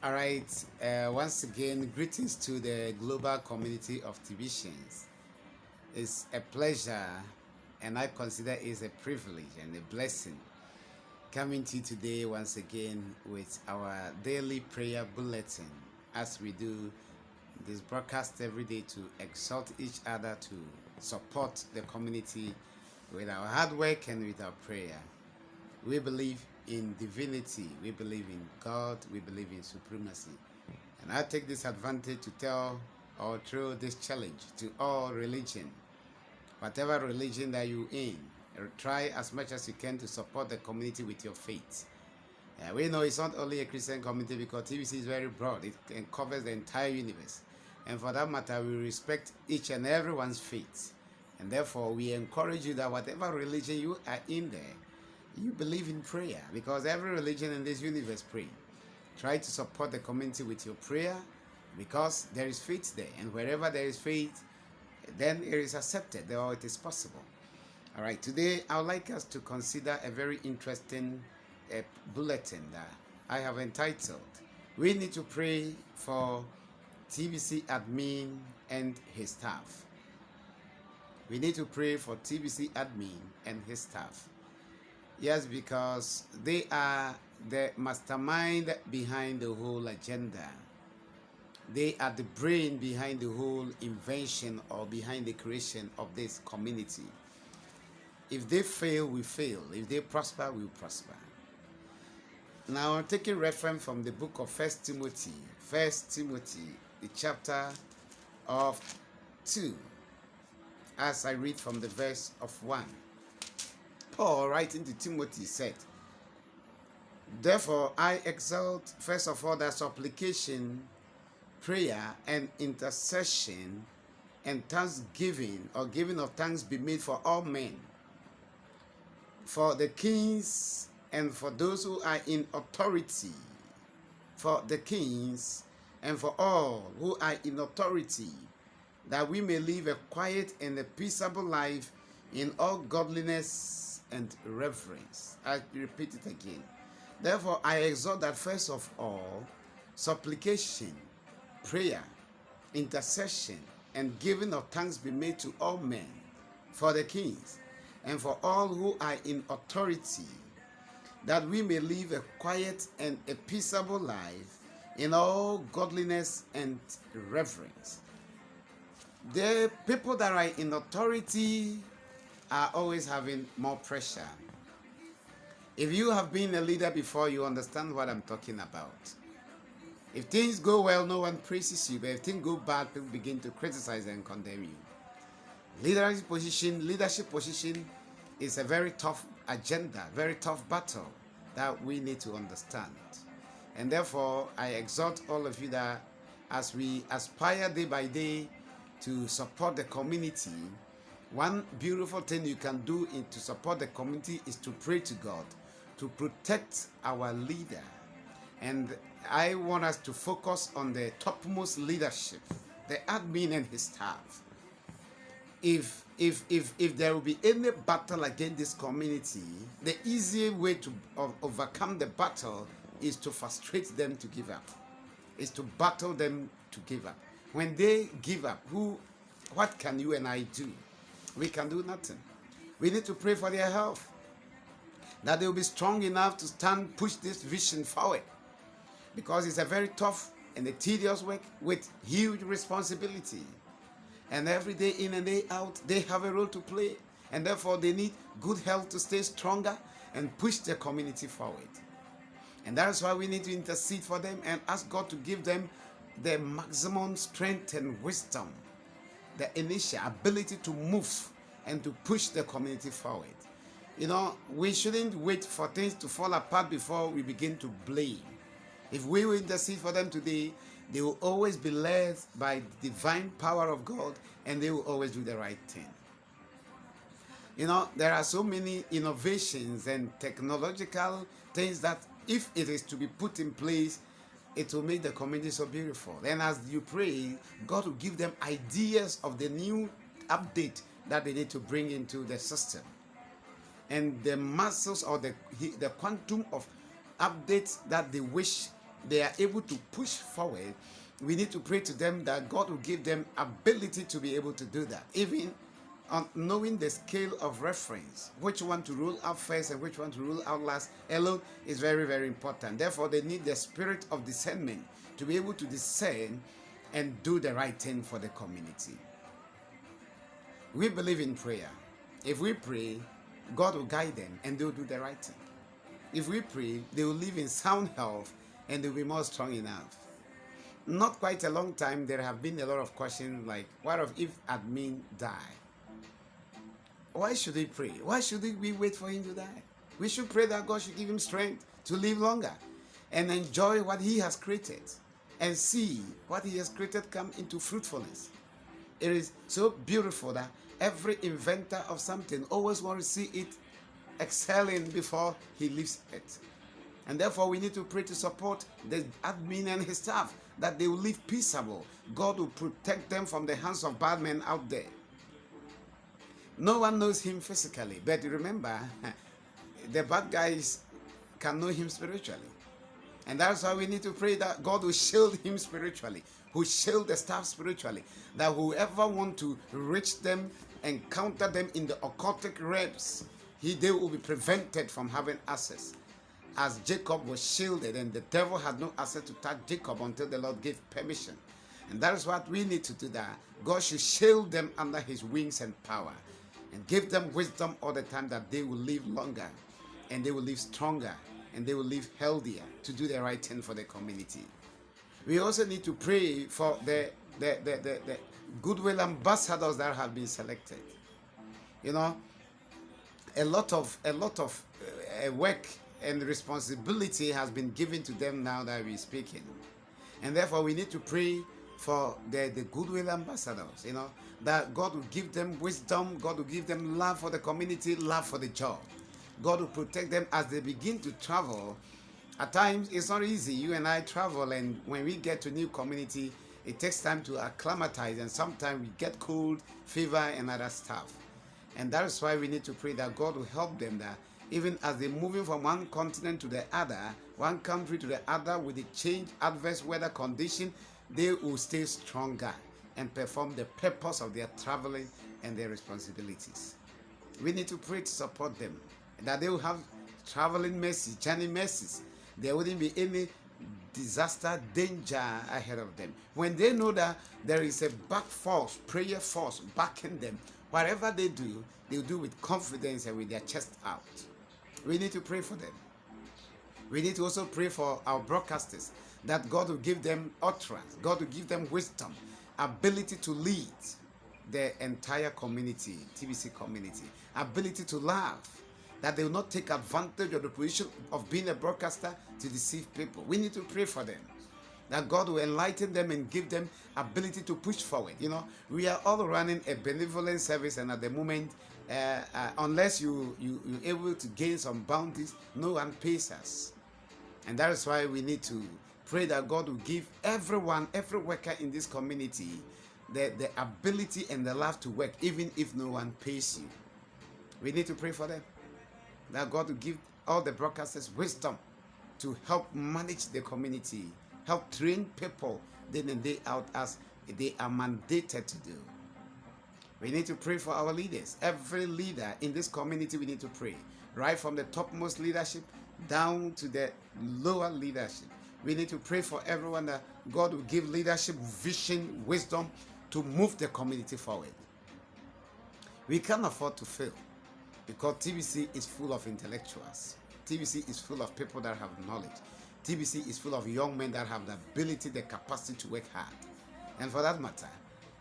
All right. Once again, greetings to the global community of TVisions. It's a pleasure, and I consider it a privilege and a blessing coming to you today once again with our daily prayer bulletin, as we do this broadcast every day to exhort each other to support the community with our hard work and with our prayer. We believe in divinity, we believe in God, we believe in supremacy. And I take this advantage to tell or throw this challenge to all religion, whatever religion that you're in, try as much as you can to support the community with your faith. We know it's not only a Christian community because TVC is very broad, it covers the entire universe. And for that matter, we respect each and everyone's faith. And therefore, we encourage you that whatever religion you are in there, you believe in prayer, because every religion in this universe pray. Try to support the community with your prayer, because there is faith there, and wherever there is faith, then it is accepted or it is possible. All right, today I would like us to consider a very interesting bulletin that I have entitled, "We need to pray for TVC admin and his staff." We need to pray for TVC admin and his staff. Yes, because they are the mastermind behind the whole agenda. They are the brain behind the whole invention or behind the creation of this community. If they fail, we fail. If they prosper, we prosper. Now I'm taking reference from the book of First Timothy, the chapter of 2, as I read from the verse of 1. Paul, writing to Timothy, said, "Therefore I exalt first of all that supplication, prayer, and intercession, and thanksgiving or giving of thanks be made for all men, for the kings and for those who are in authority, for the kings and for all who are in authority, that we may live a quiet and a peaceable life in all godliness and reverence." I repeat it again. Therefore, I exhort that first of all, supplication, prayer, intercession, and giving of thanks be made to all men, for the kings, and for all who are in authority, that we may live a quiet and a peaceable life in all godliness and reverence. The people that are in authority are always having more pressure. If you have been a leader before, you understand what I'm talking about. If things go well, no one praises you, but if things go bad, people begin to criticize and condemn you. Leadership position is a very tough agenda, very tough battle that we need to understand. And therefore, I exhort all of you that as we aspire day by day to support the community, one beautiful thing you can do to support the community is to pray to God, to protect our leader. And I want us to focus on the topmost leadership, the admin and his staff. If there will be any battle against this community, the easy way to overcome the battle is to frustrate them to give up, is to battle them to give up. When they give up, what can you and I do? We can do nothing. We need to pray for their health, that they will be strong enough to push this vision forward, because it's a very tough and a tedious work with huge responsibility. And every day in and day out, they have a role to play, and therefore they need good health to stay stronger and push the community forward. And that is why we need to intercede for them and ask God to give them the maximum strength and wisdom, the initial ability to move and to push the community forward. You know, we shouldn't wait for things to fall apart before we begin to blame. If we will intercede for them today, they will always be led by the divine power of God, and they will always do the right thing. You know, there are so many innovations and technological things that if it is to be put in place, it will make the community so beautiful. Then as you pray, God will give them ideas of the new update that they need to bring into the system. And the muscles or the quantum of updates that they wish they are able to push forward, we need to pray to them that God will give them ability to be able to do that. Even on knowing the scale of reference, which one to rule out first and which one to rule out last alone is very, very important. Therefore, they need the spirit of discernment to be able to discern and do the right thing for the community. We believe in prayer. If we pray, God will guide them and they will do the right thing. If we pray, they will live in sound health and they will be more strong enough. Not quite a long time, there have been a lot of questions like, what if admin die? Why should we pray? Why should we wait for him to die? We should pray that God should give him strength to live longer and enjoy what he has created and see what he has created come into fruitfulness. It is so beautiful that every inventor of something always wants to see it excelling before he leaves it. And therefore we need to pray to support the admin and his staff that they will live peaceable. God will protect them from the hands of bad men out there. No one knows him physically, but remember, the bad guys can know him spiritually. And that's why we need to pray that God will shield him spiritually, who shield the staff spiritually, that whoever want to reach them, encounter them in the occultic realms, they will be prevented from having access. As Jacob was shielded and the devil had no access to touch Jacob until the Lord gave permission. And that is what we need to do, that God should shield them under his wings and power and give them wisdom all the time, that they will live longer and they will live stronger and they will live healthier to do the right thing for the community. We also need to pray for the Goodwill ambassadors that have been selected. You know, a lot of work and responsibility has been given to them now that we're speaking. And therefore we need to pray for the Goodwill ambassadors, you know, that God will give them wisdom, God will give them love for the community, love for the job. God will protect them as they begin to travel. At times, it's not easy. You and I travel, and when we get to a new community, it takes time to acclimatize, and sometimes we get cold, fever, and other stuff. And that is why we need to pray that God will help them, that even as they're moving from one continent to the other, one country to the other, with the change, adverse weather condition, they will stay stronger and perform the purpose of their traveling and their responsibilities. We need to pray to support them, that they will have traveling mercy, journey mercies. There wouldn't be any disaster, danger ahead of them. When they know that there is a back force, prayer force backing them, whatever they do, they'll do with confidence and with their chest out. We need to pray for them. We need to also pray for our broadcasters, that God will give them utterance, God will give them wisdom, ability to lead the entire community, TBC community, ability to laugh, that they will not take advantage of the position of being a broadcaster to deceive people. We need to pray for them, that God will enlighten them and give them ability to push forward. You know, we are all running a benevolent service, and at the moment, unless you're able to gain some bounties, no one pays us. And that is why we need to pray that God will give everyone, every worker in this community, the ability and the love to work, even if no one pays you. We need to pray for them, that God will give all the broadcasters wisdom to help manage the community, help train people day in and day out as they are mandated to do. We need to pray for our leaders. Every leader in this community, we need to pray, right from the topmost leadership down to the lower leadership. We need to pray for everyone, that God will give leadership, vision, wisdom to move the community forward. We can't afford to fail, because TBC is full of intellectuals. TBC is full of people that have knowledge. TBC is full of young men that have the ability, the capacity to work hard. And for that matter,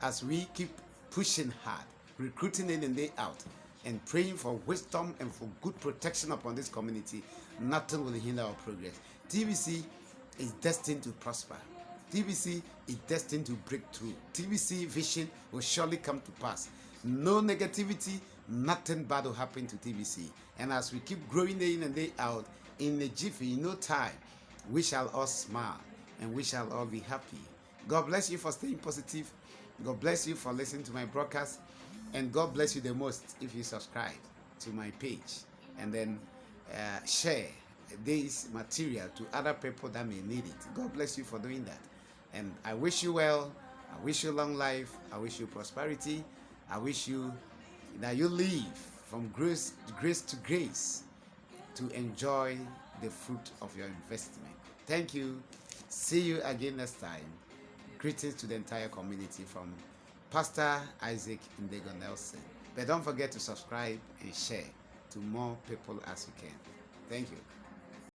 as we keep pushing hard, recruiting in and day out, and praying for wisdom and for good protection upon this community, nothing will hinder our progress. TBC is destined to prosper. TBC is destined to break through. TBC vision will surely come to pass. No negativity, nothing bad will happen to TBC. And as we keep growing day in and day out, in a jiffy, in no time, we shall all smile and we shall all be happy. God bless you for staying positive. God bless you for listening to my broadcast. And God bless you the most if you subscribe to my page and then share this material to other people that may need it. God bless you for doing that. And I wish you well. I wish you long life. I wish you prosperity. I wish you that you live from grace to grace to enjoy the fruit of your investment. Thank you. See you again next time. Greetings to the entire community from Pastor Isaac Ndego Nelson. But don't forget to subscribe and share to more people as you can. Thank you.